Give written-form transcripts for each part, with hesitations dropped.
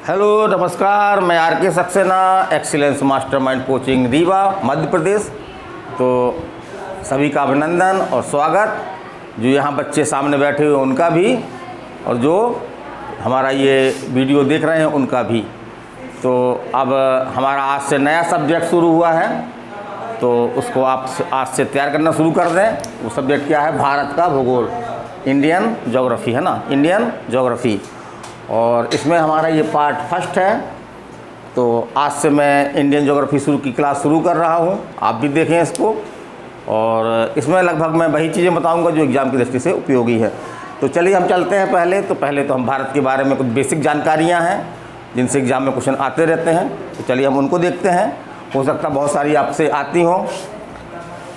Hello नमस्कार, मैं R K Saxena, excellence mastermind coaching Rewa Madhya Pradesh. तो सभी का अभिनंदन और स्वागत, जो यहाँ बच्चे सामने बैठे हुए उनका भी और जो हमारा ये वीडियो देख रहे हैं उनका भी। तो अब हमारा आज से नया सब्जेक्ट शुरू हुआ है, तो उसको आप आज से तैयार करना शुरू कर दें। वो सब्जेक्ट क्या है? भारत का भूगोल, इंडियन ज्योग्राफी, है ना, इंडियन ज्योग्राफी। और इसमें हमारा ये पार्ट फर्स्ट है। तो आज से मैं इंडियन ज्योग्राफी की क्लास शुरू कर रहा हूँ, आप भी देखें इसको। और इसमें लगभग मैं वही चीज़ें बताऊँगा जो एग्ज़ाम की दृष्टि से उपयोगी है। तो चलिए हम चलते हैं। पहले तो हम भारत के बारे में कुछ बेसिक जानकारियाँ हैं जिनसे एग्ज़ाम में क्वेश्चन आते रहते हैं। तो चलिए हम उनको देखते हैं, हो सकता बहुत सारी आपसे आती हों।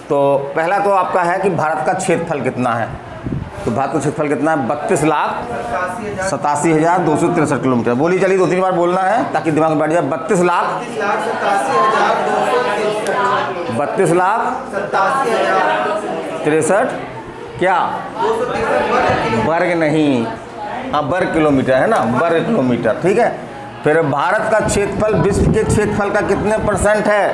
तो पहला तो आपका है कि भारत का क्षेत्रफल कितना है। तो भारत का क्षेत्रफल कितना है? 32,87,263 किलोमीटर। बोली चलिए, 2-3 बार बोलना है ताकि दिमाग में बैठ जाए। 32,63 क्या वर्ग नहीं, हाँ वर्ग किलोमीटर है ना, वर्ग किलोमीटर, ठीक है। फिर भारत का क्षेत्रफल विश्व के क्षेत्रफल का कितने % है?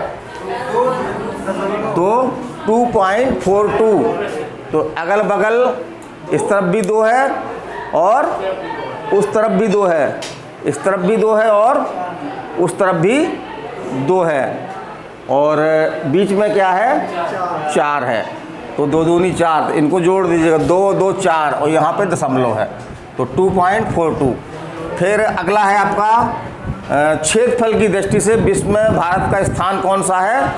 तो 2.42। तो अगल बगल इस तरफ भी 2 है और उस तरफ भी 2 है, इस तरफ भी 2 है और उस तरफ भी 2 है, और बीच में क्या है? 4 है। तो 2 दूनी 4, इनको जोड़ दीजिएगा, 2 2 4, और यहाँ पे दशमलव है, तो 2.42। फिर अगला है आपका क्षेत्रफल की दृष्टि से विश्व में भारत का स्थान कौन सा है?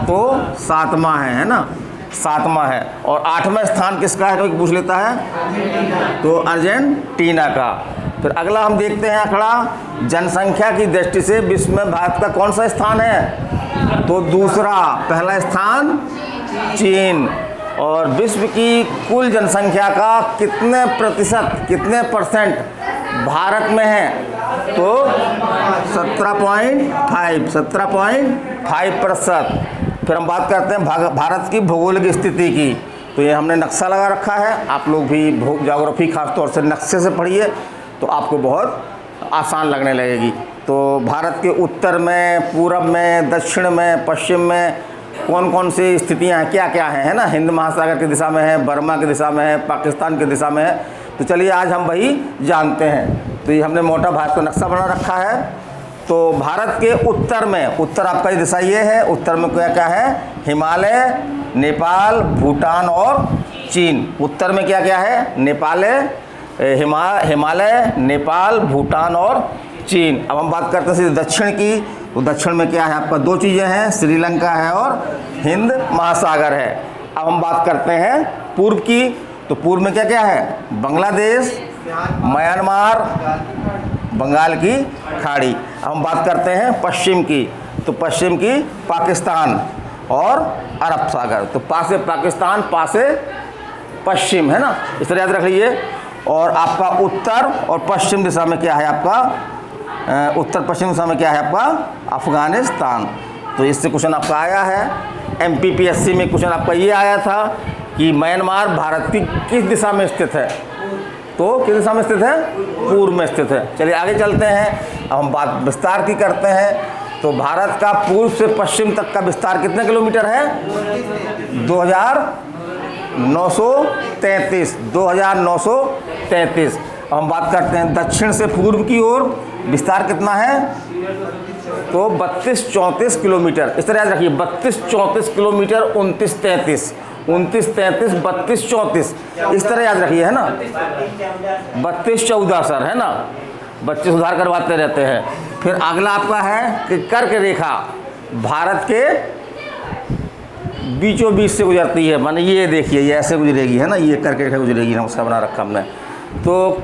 तो 7वां है ना, 7वां है। और 8वां स्थान किसका है? कोई पूछ लेता है, तो अर्जेंटीना का। फिर अगला हम देखते हैं आंकड़ा, जनसंख्या की दृष्टि से विश्व में भारत का कौन सा स्थान है? तो दूसरा, पहला स्थान चीन। और विश्व की कुल जनसंख्या का कितने % भारत में है? तो 17.5%। फिर हम बात करते हैं भारत की भौगोलिक स्थिति की। तो ये हमने नक्शा लगा रखा है, आप लोग भी ज्योग्राफी खास तौर से नक्शे से पढ़िए तो आपको बहुत आसान लगने लगेगी। तो भारत के उत्तर में, पूरब में, दक्षिण में, पश्चिम में कौन कौन सी स्थितियाँ हैं, क्या क्या हैं, है ना। हिंद महासागर की दिशा में है, बर्मा की दिशा में है, पाकिस्तान की दिशा में है। तो चलिए आज हम वही जानते हैं। तो ये हमने मोटा भारत का नक्शा बना रखा है। तो भारत के उत्तर में, उत्तर आपका ये दिशा ये है, उत्तर में क्या क्या है? हिमालय, नेपाल, भूटान और चीन। उत्तर में क्या क्या है? हिमालय, नेपाल, भूटान और चीन। अब हम बात करते हैं दक्षिण की। तो दक्षिण में क्या है आपका? 2 चीज़ें हैं, श्रीलंका है और हिंद महासागर है। अब हम बात करते हैं पूर्व की। तो पूर्व में क्या क्या है? बांग्लादेश, म्यांमार, बंगाल की खाड़ी। अब हम बात करते हैं पश्चिम की। तो पश्चिम की पाकिस्तान और अरब सागर। तो पासे पाकिस्तान, पासे पश्चिम, है ना, इस तरह याद रख लीजिए। और आपका उत्तर और पश्चिम दिशा में क्या है आपका? उत्तर पश्चिम दिशा में क्या है आपका? अफगानिस्तान। तो इससे क्वेश्चन आपका आया है। MPPSC में क्वेश्चन आपका ये आया था कि म्यांमार भारत की किस दिशा में स्थित है? तो किस दिशा में स्थित है? पूर्व में स्थित है। चलिए आगे चलते हैं। अब हम बात विस्तार की करते हैं। तो भारत का पूर्व से पश्चिम तक का विस्तार कितने किलोमीटर है? 2933। 2933। अब हम बात करते हैं दक्षिण से पूर्व की ओर विस्तार कितना है? तो 32-34 किलोमीटर। इस तरह याद रखिए, 32-34 किलोमीटर, 29-33, 29-33, 32-34, इस तरह याद रखिए, है ना। 32-14 सर, है ना, बच्चे सुधार करवाते रहते हैं। फिर अगला आपका है कि कर्क रेखा भारत के बीचों बीच से गुजरती है। माने ये देखिए, ये ऐसे गुजरेगी, है ना, ये कर्क रेखा गुजरेगी ना, उसका बना रखा हमने। तो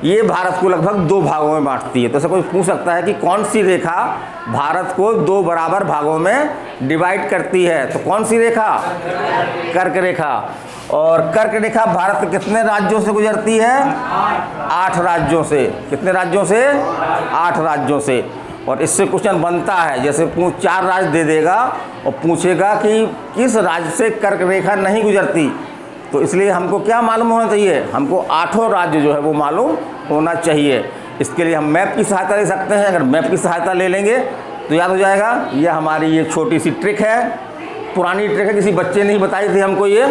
ये भारत को लगभग 2 भागों में बांटती है। तो ऐसा कोई पूछ सकता है कि कौन सी रेखा भारत को 2 बराबर भागों में डिवाइड करती है? तो कौन सी रेखा? कर्क रेखा। और कर्क रेखा भारत के कितने राज्यों से गुजरती है? 8 राज्यों से। कितने राज्यों से? 8 राज्यों से। और इससे क्वेश्चन बनता है, जैसे 4 राज्य दे देगा और पूछेगा कि किस राज्य से कर्क रेखा नहीं गुजरती। तो इसलिए हमको क्या मालूम होना चाहिए? हमको 8 राज्य जो है वो मालूम होना चाहिए। इसके लिए हम मैप की सहायता ले सकते हैं। अगर मैप की सहायता ले लेंगे तो याद हो जाएगा। ये हमारी ये छोटी सी ट्रिक है, पुरानी ट्रिक है, किसी बच्चे ने ही बताई थी हमको ये।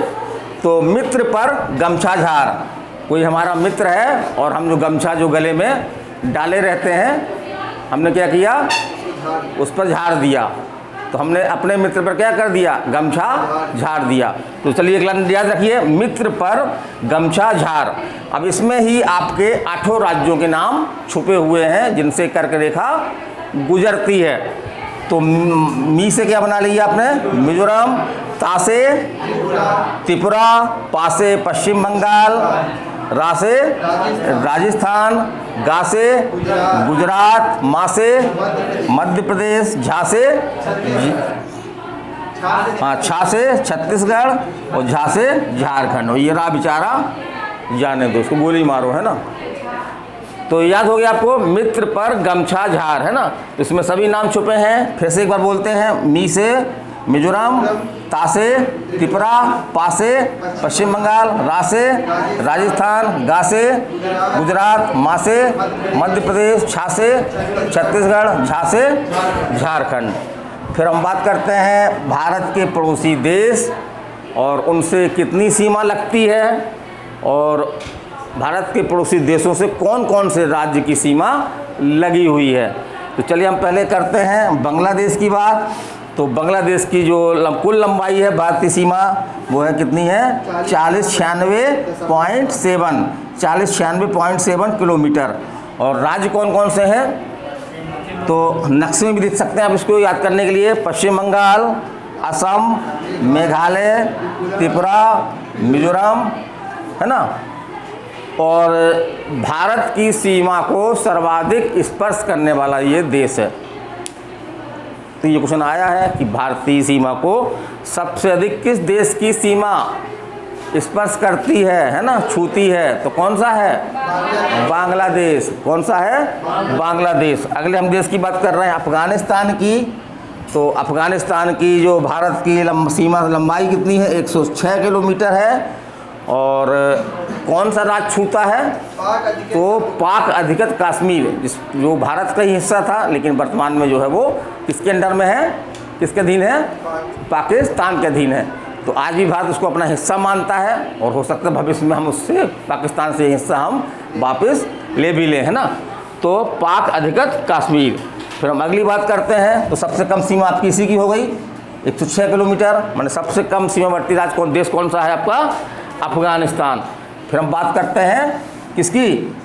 तो मित्र पर गमछा झार, कोई हमारा मित्र है और हम जो गमछा जो गले में डाले रहते हैं, हमने क्या किया, उस पर झाड़ दिया। तो हमने अपने मित्र पर क्या कर दिया, गमछा झाड़ दिया। तो चलिए एक लाइन याद रखिए, मित्र पर गमछा झार। अब इसमें ही आपके 8 राज्यों के नाम छुपे हुए हैं जिनसे कर्क रेखा गुजरती है। तो मी से क्या बना लिया आपने, मिजोरम, ता से त्रिपुरा, पा से पश्चिम बंगाल, रा से राजस्थान, गा से गुजरात, मा से मध्य प्रदेश, झा से छा से छत्तीसगढ़ और झा से झारखंड। और ये रहा बेचारा, जाने दो उसको, गोली मारो, है ना। तो याद हो गया आपको, मित्र पर गमछा झार, है ना। तो इसमें सभी नाम छुपे हैं। फिर से एक बार बोलते हैं, मी से मिजोरम, ता से त्रिपुरा, पा से पश्चिम बंगाल, रा से राजस्थान, गा से गुजरात, मा से मध्य प्रदेश, छा से छत्तीसगढ़, झा से झारखंड। फिर हम बात करते हैं भारत के पड़ोसी देश और उनसे कितनी सीमा लगती है, और भारत के पड़ोसी देशों से कौन कौन से राज्य की सीमा लगी हुई है। तो चलिए हम पहले करते हैं बांग्लादेश की बात। तो बांग्लादेश की जो कुल लंबाई है भारत की सीमा, वो है कितनी है, 4096.7 किलोमीटर। और राज्य कौन कौन से हैं, तो नक्शे में भी देख सकते हैं आप इसको याद करने के लिए। पश्चिम बंगाल, असम, मेघालय, त्रिपुरा, मिजोरम, है ना। और भारत की सीमा को सर्वाधिक स्पर्श करने वाला ये देश है। तो ये क्वेश्चन आया है कि भारतीय सीमा को सबसे अधिक किस देश की सीमा स्पर्श करती है ना, छूती है, तो कौन सा है, बांग्लादेश। कौन सा है, बांग्लादेश। अगले हम देश की बात कर रहे हैं अफगानिस्तान की। तो अफगानिस्तान की जो भारत की सीमा लंबाई कितनी है, 106 किलोमीटर है। और कौन सा राज्य छूता है, तो पाक अधिकृत कश्मीर, जो भारत का ही हिस्सा था लेकिन वर्तमान में जो है वो किसके अंडर में है, किसके अधीन है, पाकिस्तान के अधीन है। तो आज भी भारत उसको अपना हिस्सा मानता है और हो सकता है भविष्य में हम उससे, पाकिस्तान से हिस्सा हम वापस ले भी लें, है ना। तो पाक अधिकृत कश्मीर। फिर हम अगली बात करते हैं। तो सबसे कम सीमा आपकी इसी की हो गई, 106 किलोमीटर, मैंने सबसे कम सीमावर्ती राज्य देश कौन सा है आपका, अफगानिस्तान। फिर हम बात करते हैं किसकी,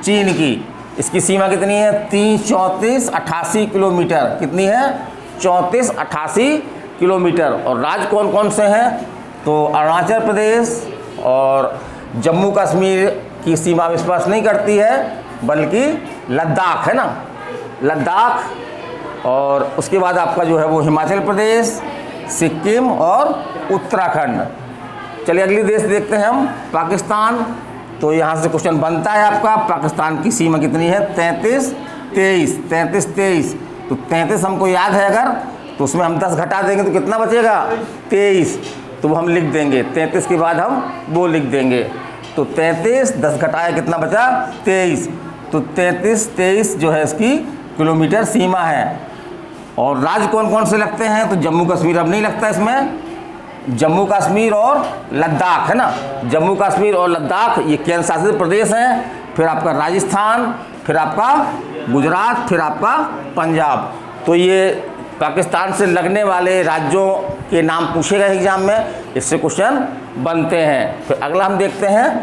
चीन की। इसकी सीमा कितनी है, 3488 किलोमीटर। कितनी है, 3488 किलोमीटर। और राज्य कौन कौन से हैं, तो अरुणाचल प्रदेश और जम्मू कश्मीर की सीमा स्पर्श नहीं करती है, बल्कि लद्दाख, है ना, लद्दाख। और उसके बाद आपका जो है वो हिमाचल प्रदेश, सिक्किम और उत्तराखंड। चलिए अगली देश देखते हैं हम, पाकिस्तान। तो यहाँ से क्वेश्चन बनता है आपका, पाकिस्तान की सीमा कितनी है, 33-23। तो 33 हमको याद है अगर, तो उसमें हम 10 घटा देंगे तो कितना बचेगा, 23। तो वो हम लिख देंगे, 33 के बाद हम वो लिख देंगे। तो 33 10 घटाया कितना बचा, 23। तो 33 जो है इसकी किलोमीटर सीमा है। और राज्य कौन कौन से लगते हैं, तो जम्मू कश्मीर अब नहीं लगता इसमें, जम्मू कश्मीर और लद्दाख, है ना। जम्मू कश्मीर और लद्दाख ये केंद्र शासित प्रदेश हैं। फिर आपका राजस्थान, फिर आपका गुजरात, फिर आपका पंजाब। तो ये पाकिस्तान से लगने वाले राज्यों के नाम पूछेगा एग्जाम में, इससे क्वेश्चन बनते हैं। फिर अगला हम देखते हैं,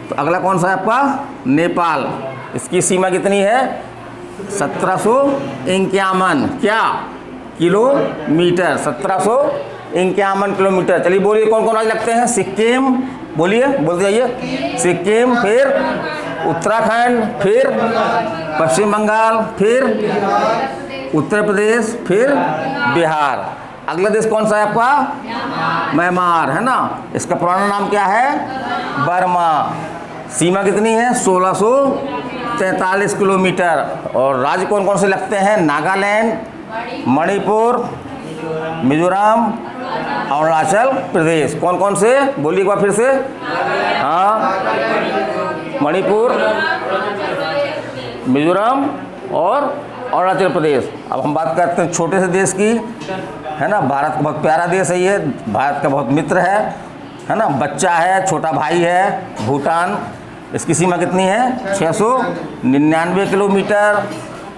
तो अगला कौन सा है आपका, नेपाल। इसकी सीमा कितनी है, 1751 क्या किलोमीटर, 1751 किलोमीटर। चलिए बोलिए कौन कौन राज्य लगते हैं, सिक्किम, बोलिए, बोलते जाइए, सिक्किम, फिर उत्तराखंड, फिर पश्चिम बंगाल, फिर उत्तर प्रदेश, फिर बिहार। अगला देश कौन सा है आपका, म्यांमार, है ना। इसका पुराना नाम क्या है, बर्मा। सीमा कितनी है, 1643 किलोमीटर। और राज्य कौन कौन से लगते हैं, नागालैंड, मणिपुर, मिजोरम, अरुणाचल प्रदेश। कौन कौन से, बोलिए एक बार फिर से, हाँ, मणिपुर, मिजोरम और अरुणाचल प्रदेश। अब हम बात करते हैं छोटे से देश की, है ना। भारत का बहुत प्यारा देश है ये, भारत का बहुत मित्र है ना। बच्चा है, छोटा भाई है भूटान। इसकी सीमा कितनी है? 699 किलोमीटर।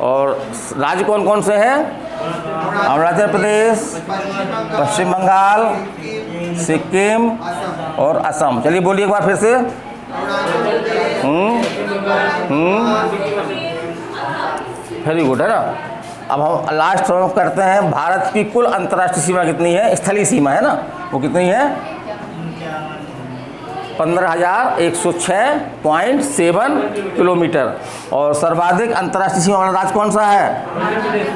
और राज्य कौन कौन से हैं? अरुणाचल प्रदेश, पश्चिम बंगाल, सिक्किम और असम। चलिए बोलिए एक बार फिर से। वेरी गुड, है ना। अब हम लास्ट करते हैं, भारत की कुल अंतर्राष्ट्रीय सीमा कितनी है? स्थलीय सीमा, है ना, वो कितनी है? 15,106.7 किलोमीटर। और सर्वाधिक अंतर्राष्ट्रीय सीमा वाला राज्य कौन सा है?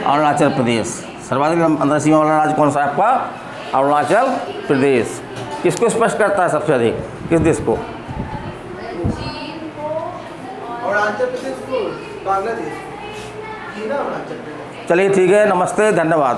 अरुणाचल प्रदेश। सर्वाधिक अंतर्राष्ट्रीय सीमा वाला राज्य कौन सा है आपका? अरुणाचल प्रदेश। किसको स्पष्ट करता है सबसे अधिक? किस देश को? अरुणाचल प्रदेश को, बांग्लादेश। चलिए ठीक है, नमस्ते, धन्यवाद।